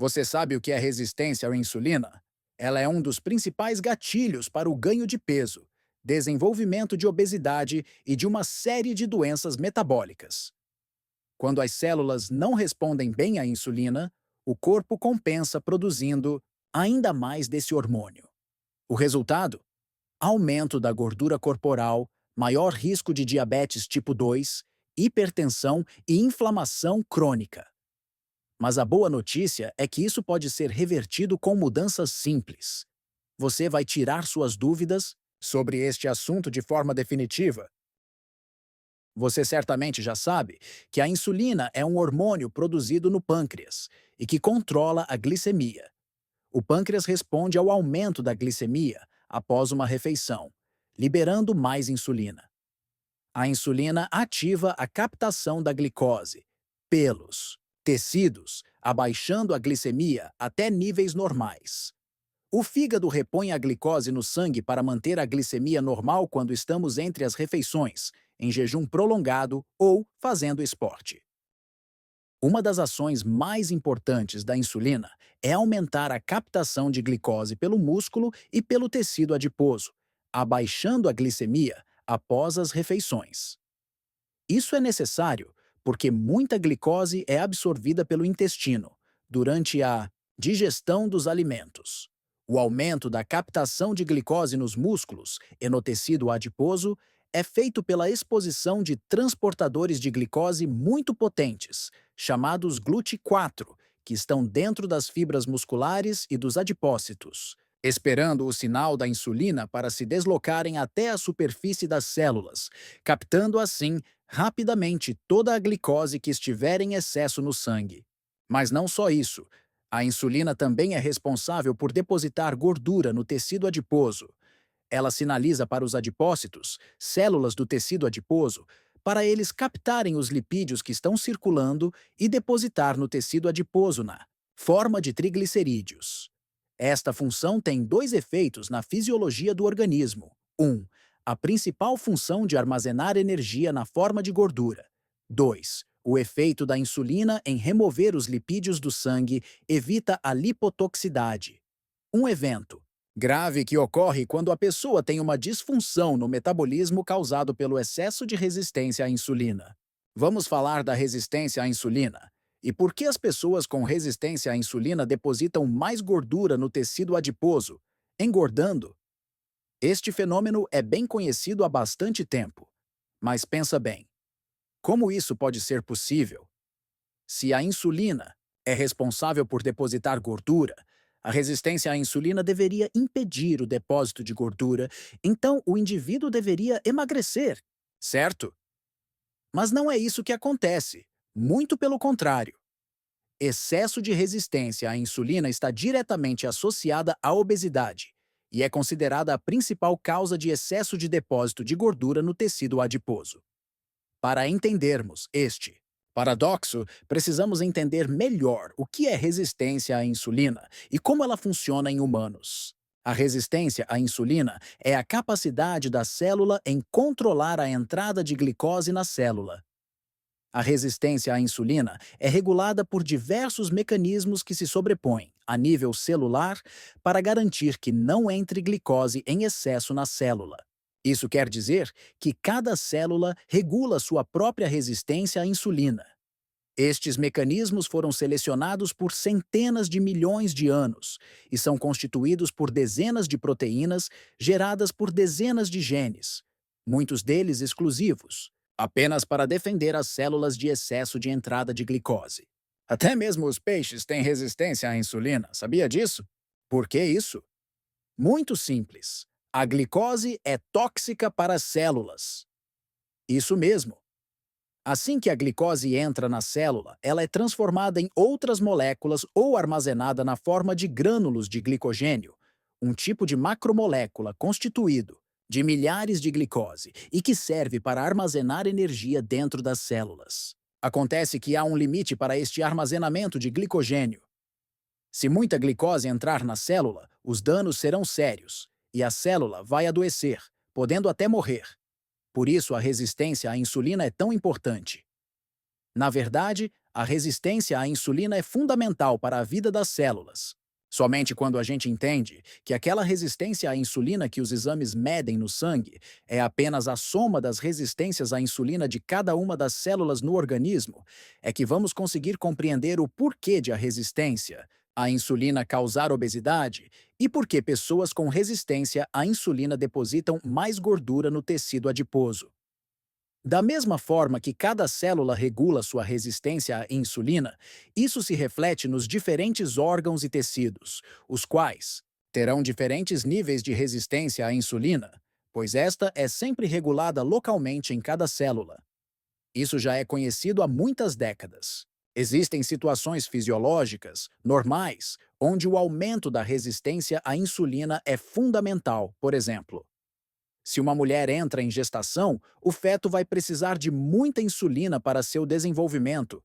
Você sabe o que é resistência à insulina? Ela é um dos principais gatilhos para o ganho de peso, desenvolvimento de obesidade e de uma série de doenças metabólicas. Quando as células não respondem bem à insulina, o corpo compensa produzindo ainda mais desse hormônio. O resultado? Aumento da gordura corporal, maior risco de diabetes tipo 2, hipertensão e inflamação crônica. Mas a boa notícia é que isso pode ser revertido com mudanças simples. Você vai tirar suas dúvidas sobre este assunto de forma definitiva. Você certamente já sabe que a insulina é um hormônio produzido no pâncreas e que controla a glicemia. O pâncreas responde ao aumento da glicemia após uma refeição, liberando mais insulina. A insulina ativa a captação da glicose, pelos, tecidos, abaixando a glicemia até níveis normais. O fígado repõe a glicose no sangue para manter a glicemia normal quando estamos entre as refeições, em jejum prolongado ou fazendo esporte. Uma das ações mais importantes da insulina é aumentar a captação de glicose pelo músculo e pelo tecido adiposo, abaixando a glicemia após as refeições. Isso é necessário porque muita glicose é absorvida pelo intestino durante a digestão dos alimentos. O aumento da captação de glicose nos músculos e no tecido adiposo é feito pela exposição de transportadores de glicose muito potentes, chamados GLUT4, que estão dentro das fibras musculares e dos adipócitos, esperando o sinal da insulina para se deslocarem até a superfície das células, captando assim rapidamente toda a glicose que estiver em excesso no sangue. Mas não só isso. A insulina também é responsável por depositar gordura no tecido adiposo. Ela sinaliza para os adipócitos, células do tecido adiposo, para eles captarem os lipídios que estão circulando e depositar no tecido adiposo na forma de triglicerídeos. Esta função tem dois efeitos na fisiologia do organismo. 1. A principal função de armazenar energia na forma de gordura. 2. O efeito da insulina em remover os lipídios do sangue evita a lipotoxicidade. Um evento grave que ocorre quando a pessoa tem uma disfunção no metabolismo causado pelo excesso de resistência à insulina. Vamos falar da resistência à insulina. E por que as pessoas com resistência à insulina depositam mais gordura no tecido adiposo, engordando? Este fenômeno é bem conhecido há bastante tempo. Mas pensa bem, como isso pode ser possível? Se a insulina é responsável por depositar gordura, a resistência à insulina deveria impedir o depósito de gordura, então o indivíduo deveria emagrecer, certo? Mas não é isso que acontece. Muito pelo contrário. Excesso de resistência à insulina está diretamente associada à obesidade e é considerada a principal causa de excesso de depósito de gordura no tecido adiposo. Para entendermos este paradoxo, precisamos entender melhor o que é resistência à insulina e como ela funciona em humanos. A resistência à insulina é a capacidade da célula em controlar a entrada de glicose na célula. A resistência à insulina é regulada por diversos mecanismos que se sobrepõem, a nível celular, para garantir que não entre glicose em excesso na célula. Isso quer dizer que cada célula regula sua própria resistência à insulina. Estes mecanismos foram selecionados por centenas de milhões de anos e são constituídos por dezenas de proteínas geradas por dezenas de genes, muitos deles exclusivos, apenas para defender as células de excesso de entrada de glicose. Até mesmo os peixes têm resistência à insulina, sabia disso? Por que isso? Muito simples. A glicose é tóxica para as células. Isso mesmo. Assim que a glicose entra na célula, ela é transformada em outras moléculas ou armazenada na forma de grânulos de glicogênio, um tipo de macromolécula constituído de milhares de glicose e que serve para armazenar energia dentro das células. Acontece que há um limite para este armazenamento de glicogênio. Se muita glicose entrar na célula, os danos serão sérios e a célula vai adoecer, podendo até morrer. Por isso, a resistência à insulina é tão importante. Na verdade, A resistência à insulina é fundamental para a vida das células. Somente quando a gente entende que aquela resistência à insulina que os exames medem no sangue é apenas a soma das resistências à insulina de cada uma das células no organismo, é que vamos conseguir compreender o porquê de a resistência à insulina causar obesidade e por que pessoas com resistência à insulina depositam mais gordura no tecido adiposo. Da mesma forma que cada célula regula sua resistência à insulina, isso se reflete nos diferentes órgãos e tecidos, os quais terão diferentes níveis de resistência à insulina, pois esta é sempre regulada localmente em cada célula. Isso já é conhecido há muitas décadas. Existem situações fisiológicas, normais, onde o aumento da resistência à insulina é fundamental, por exemplo. Se uma mulher entra em gestação, o feto vai precisar de muita insulina para seu desenvolvimento.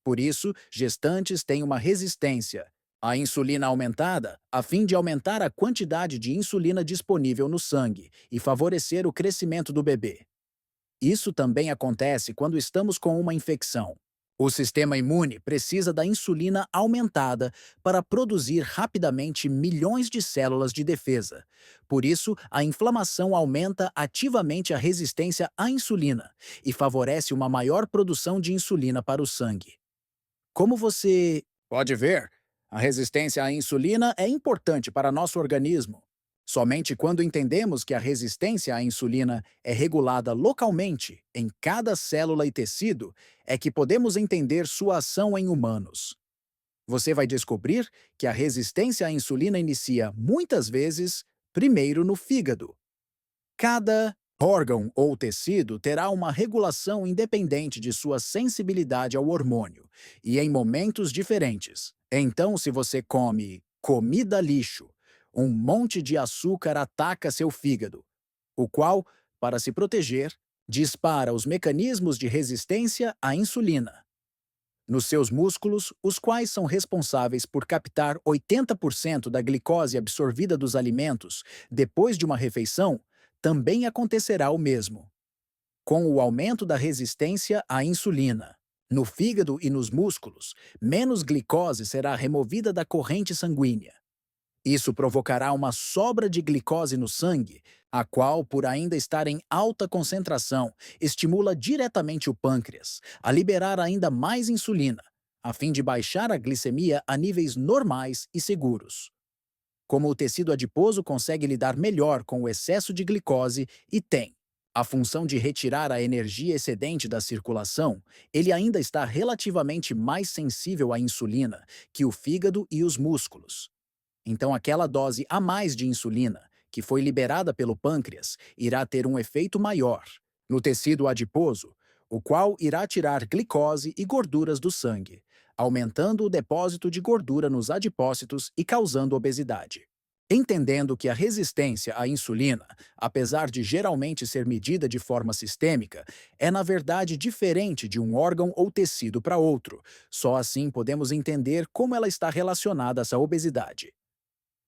Por isso, gestantes têm uma resistência à insulina aumentada, a fim de aumentar a quantidade de insulina disponível no sangue e favorecer o crescimento do bebê. Isso também acontece quando estamos com uma infecção. O sistema imune precisa da insulina aumentada para produzir rapidamente milhões de células de defesa. Por isso, a inflamação aumenta ativamente a resistência à insulina e favorece uma maior produção de insulina para o sangue. Como você pode ver, a resistência à insulina é importante para nosso organismo. Somente quando entendemos que a resistência à insulina é regulada localmente em cada célula e tecido é que podemos entender sua ação em humanos. Você vai descobrir que a resistência à insulina inicia, muitas vezes, primeiro no fígado. Cada órgão ou tecido terá uma regulação independente de sua sensibilidade ao hormônio, e em momentos diferentes. Então, se você come comida lixo, um monte de açúcar ataca seu fígado, o qual, para se proteger, dispara os mecanismos de resistência à insulina nos seus músculos, os quais são responsáveis por captar 80% da glicose absorvida dos alimentos depois de uma refeição, também acontecerá o mesmo. Com o aumento da resistência à insulina, no fígado e nos músculos, menos glicose será removida da corrente sanguínea. Isso provocará uma sobra de glicose no sangue, a qual, por ainda estar em alta concentração, estimula diretamente o pâncreas a liberar ainda mais insulina, a fim de baixar a glicemia a níveis normais e seguros. Como o tecido adiposo consegue lidar melhor com o excesso de glicose e tem a função de retirar a energia excedente da circulação, ele ainda está relativamente mais sensível à insulina que o fígado e os músculos. Então, aquela dose a mais de insulina, que foi liberada pelo pâncreas, irá ter um efeito maior no tecido adiposo, o qual irá tirar glicose e gorduras do sangue, aumentando o depósito de gordura nos adipócitos e causando obesidade. Entendendo que a resistência à insulina, apesar de geralmente ser medida de forma sistêmica, é na verdade diferente de um órgão ou tecido para outro. Só assim podemos entender como ela está relacionada a essa obesidade.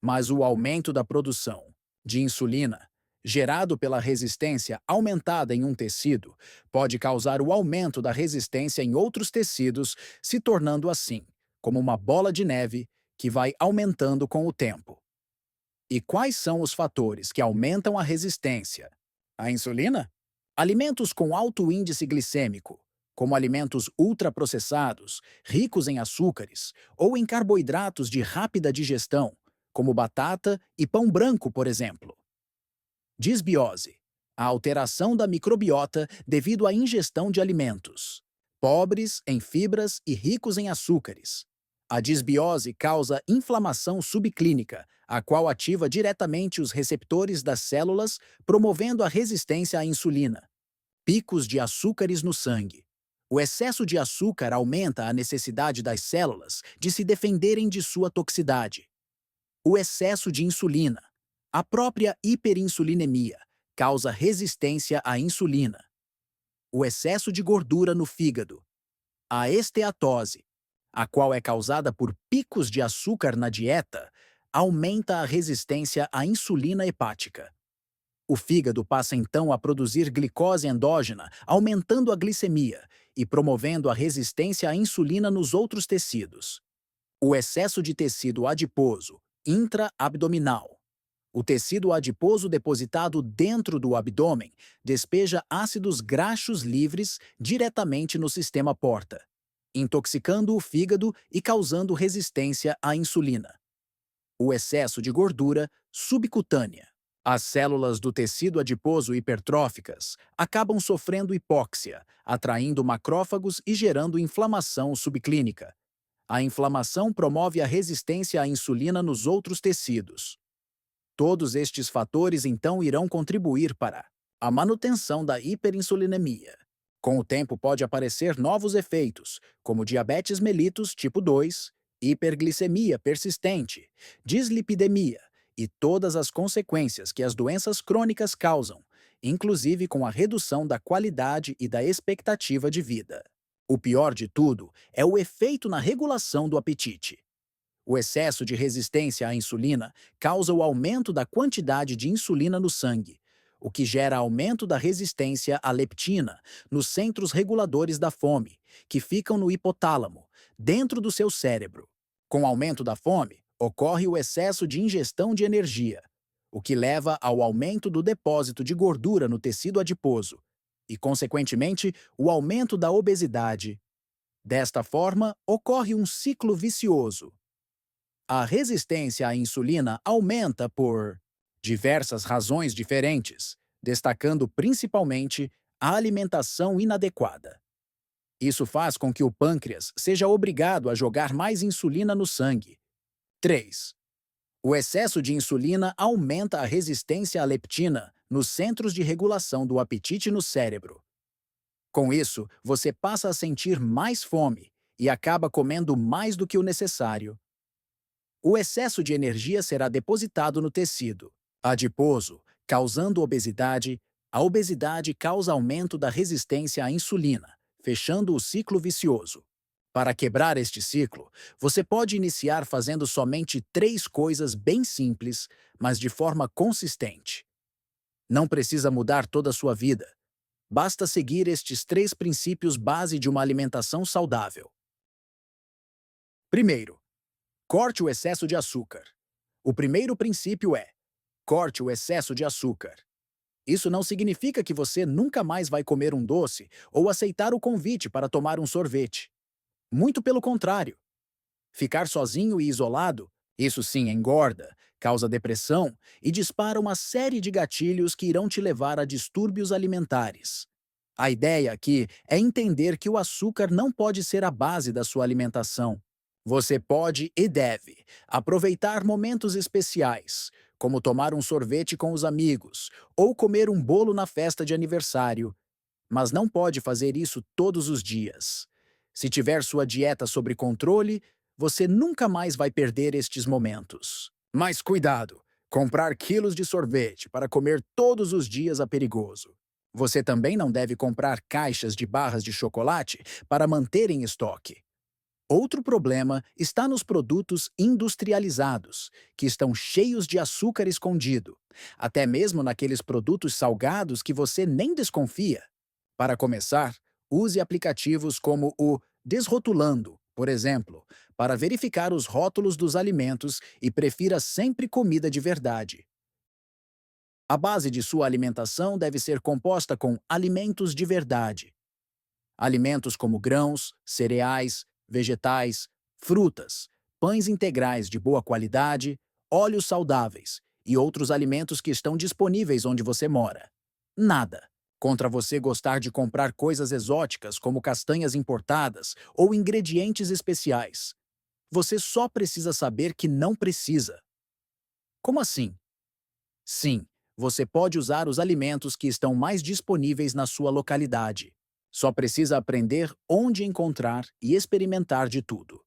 Mas o aumento da produção de insulina, gerado pela resistência aumentada em um tecido, pode causar o aumento da resistência em outros tecidos, se tornando assim como uma bola de neve que vai aumentando com o tempo. E quais são os fatores que aumentam a resistência à insulina? Alimentos com alto índice glicêmico, como alimentos ultraprocessados, ricos em açúcares ou em carboidratos de rápida digestão, como batata e pão branco, por exemplo. Disbiose, a alteração da microbiota devido à ingestão de alimentos pobres em fibras e ricos em açúcares. A disbiose causa inflamação subclínica, a qual ativa diretamente os receptores das células, promovendo a resistência à insulina. Picos de açúcares no sangue. O excesso de açúcar aumenta a necessidade das células de se defenderem de sua toxicidade. O excesso de insulina. A própria hiperinsulinemia causa resistência à insulina. O excesso de gordura no fígado. A esteatose, a qual é causada por picos de açúcar na dieta, aumenta a resistência à insulina hepática. O fígado passa então a produzir glicose endógena, aumentando a glicemia, e promovendo a resistência à insulina nos outros tecidos. O excesso de tecido adiposo intra-abdominal. O tecido adiposo depositado dentro do abdômen despeja ácidos graxos livres diretamente no sistema porta, intoxicando o fígado e causando resistência à insulina. O excesso de gordura subcutânea. As células do tecido adiposo hipertróficas acabam sofrendo hipóxia, atraindo macrófagos e gerando inflamação subclínica. A inflamação promove a resistência à insulina nos outros tecidos. Todos estes fatores então irão contribuir para a manutenção da hiperinsulinemia. Com o tempo pode aparecer novos efeitos, como diabetes mellitus tipo 2, hiperglicemia persistente, dislipidemia e todas as consequências que as doenças crônicas causam, inclusive com a redução da qualidade e da expectativa de vida. O pior de tudo é o efeito na regulação do apetite. O excesso de resistência à insulina causa o aumento da quantidade de insulina no sangue, o que gera aumento da resistência à leptina nos centros reguladores da fome, que ficam no hipotálamo, dentro do seu cérebro. Com o aumento da fome, ocorre o excesso de ingestão de energia, o que leva ao aumento do depósito de gordura no tecido adiposo e, consequentemente, o aumento da obesidade. Desta forma, ocorre um ciclo vicioso. A resistência à insulina aumenta por diversas razões diferentes, destacando principalmente a alimentação inadequada. Isso faz com que o pâncreas seja obrigado a jogar mais insulina no sangue. 3. O excesso de insulina aumenta a resistência à leptina nos centros de regulação do apetite no cérebro. Com isso, você passa a sentir mais fome e acaba comendo mais do que o necessário. O excesso de energia será depositado no tecido adiposo, causando obesidade. A obesidade causa aumento da resistência à insulina, fechando o ciclo vicioso. Para quebrar este ciclo, você pode iniciar fazendo somente 3 coisas bem simples, mas de forma consistente. Não precisa mudar toda a sua vida. Basta seguir estes 3 princípios base de uma alimentação saudável. Primeiro, corte o excesso de açúcar. O primeiro princípio é: corte o excesso de açúcar. Isso não significa que você nunca mais vai comer um doce ou aceitar o convite para tomar um sorvete. Muito pelo contrário. Ficar sozinho e isolado, isso sim engorda, causa depressão e dispara uma série de gatilhos que irão te levar a distúrbios alimentares. A ideia aqui é entender que o açúcar não pode ser a base da sua alimentação. Você pode e deve aproveitar momentos especiais, como tomar um sorvete com os amigos ou comer um bolo na festa de aniversário, mas não pode fazer isso todos os dias. Se tiver sua dieta sob controle, você nunca mais vai perder estes momentos. Mas cuidado! Comprar quilos de sorvete para comer todos os dias é perigoso. Você também não deve comprar caixas de barras de chocolate para manter em estoque. Outro problema está nos produtos industrializados, que estão cheios de açúcar escondido, até mesmo naqueles produtos salgados que você nem desconfia. Para começar, use aplicativos como o Desrotulando, por exemplo, para verificar os rótulos dos alimentos e prefira sempre comida de verdade. A base de sua alimentação deve ser composta com alimentos de verdade. Alimentos como grãos, cereais, vegetais, frutas, pães integrais de boa qualidade, óleos saudáveis e outros alimentos que estão disponíveis onde você mora. Nada contra você gostar de comprar coisas exóticas como castanhas importadas ou ingredientes especiais. Você só precisa saber que não precisa. Como assim? Sim, você pode usar os alimentos que estão mais disponíveis na sua localidade. Só precisa aprender onde encontrar e experimentar de tudo.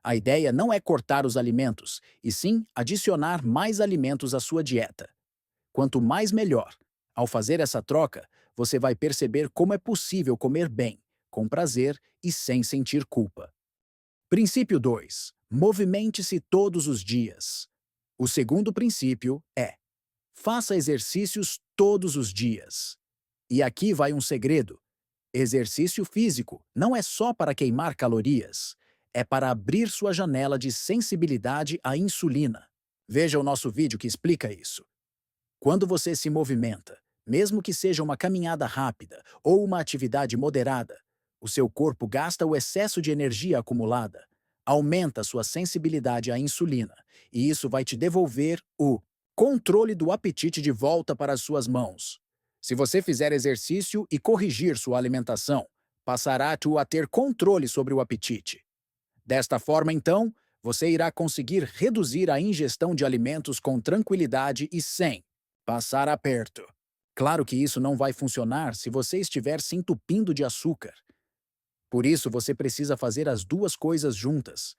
A ideia não é cortar os alimentos, e sim adicionar mais alimentos à sua dieta. Quanto mais melhor. Ao fazer essa troca, você vai perceber como é possível comer bem, com prazer e sem sentir culpa. Princípio 2. Movimente-se todos os dias. O segundo princípio é: faça exercícios todos os dias. E aqui vai um segredo. Exercício físico não é só para queimar calorias, é para abrir sua janela de sensibilidade à insulina. Veja o nosso vídeo que explica isso. Quando você se movimenta, mesmo que seja uma caminhada rápida ou uma atividade moderada, o seu corpo gasta o excesso de energia acumulada, aumenta sua sensibilidade à insulina, e isso vai te devolver o controle do apetite de volta para as suas mãos. Se você fizer exercício e corrigir sua alimentação, passará a ter controle sobre o apetite. Desta forma, então, você irá conseguir reduzir a ingestão de alimentos com tranquilidade e sem passar aperto. Claro que isso não vai funcionar se você estiver se entupindo de açúcar. Por isso, você precisa fazer as duas coisas juntas.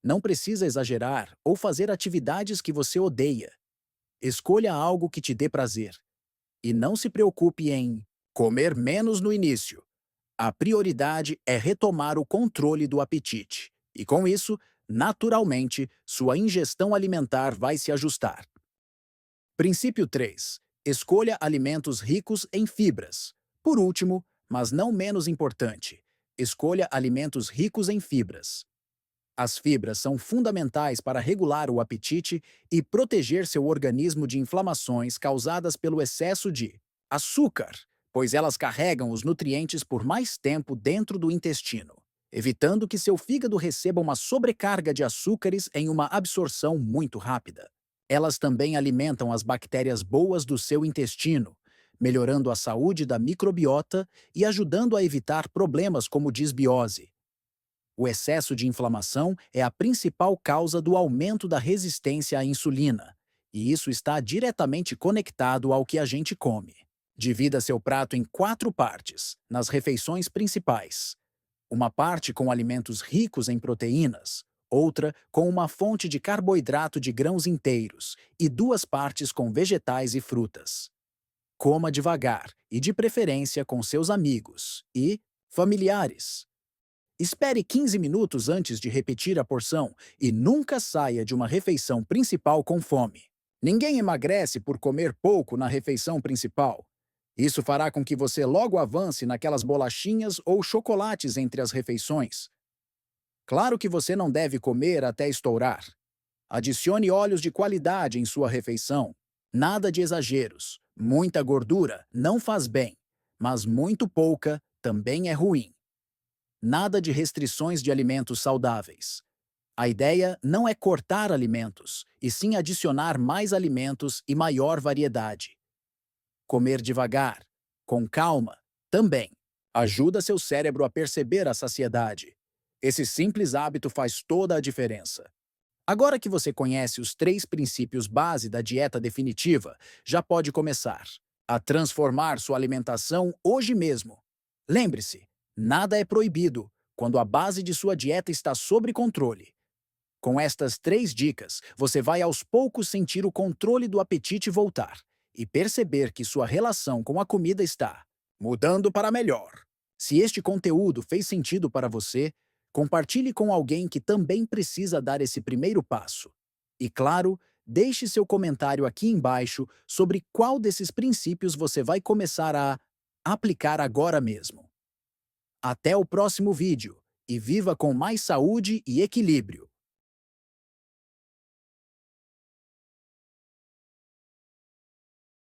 Não precisa exagerar ou fazer atividades que você odeia. Escolha algo que te dê prazer. E não se preocupe em comer menos no início. A prioridade é retomar o controle do apetite. E com isso, naturalmente, sua ingestão alimentar vai se ajustar. Princípio 3. Escolha alimentos ricos em fibras. Por último, mas não menos importante, escolha alimentos ricos em fibras. As fibras são fundamentais para regular o apetite e proteger seu organismo de inflamações causadas pelo excesso de açúcar, pois elas carregam os nutrientes por mais tempo dentro do intestino, evitando que seu fígado receba uma sobrecarga de açúcares em uma absorção muito rápida. Elas também alimentam as bactérias boas do seu intestino, melhorando a saúde da microbiota e ajudando a evitar problemas como disbiose. O excesso de inflamação é a principal causa do aumento da resistência à insulina, e isso está diretamente conectado ao que a gente come. Divida seu prato em 4 partes, nas refeições principais. Uma parte com alimentos ricos em proteínas, outra com uma fonte de carboidrato de grãos inteiros e 2 partes com vegetais e frutas. Coma devagar e, de preferência, com seus amigos e familiares. Espere 15 minutos antes de repetir a porção e nunca saia de uma refeição principal com fome. Ninguém emagrece por comer pouco na refeição principal. Isso fará com que você logo avance naquelas bolachinhas ou chocolates entre as refeições. Claro que você não deve comer até estourar. Adicione óleos de qualidade em sua refeição. Nada de exageros. Muita gordura não faz bem, mas muito pouca também é ruim. Nada de restrições de alimentos saudáveis. A ideia não é cortar alimentos, e sim adicionar mais alimentos e maior variedade. Comer devagar, com calma, também ajuda seu cérebro a perceber a saciedade. Esse simples hábito faz toda a diferença. Agora que você conhece os 3 princípios base da dieta definitiva, já pode começar a transformar sua alimentação hoje mesmo. Lembre-se, nada é proibido quando a base de sua dieta está sob controle. Com estas 3 dicas, você vai aos poucos sentir o controle do apetite voltar e perceber que sua relação com a comida está mudando para melhor. Se este conteúdo fez sentido para você, compartilhe com alguém que também precisa dar esse primeiro passo. E claro, deixe seu comentário aqui embaixo sobre qual desses princípios você vai começar a aplicar agora mesmo. Até o próximo vídeo e viva com mais saúde e equilíbrio!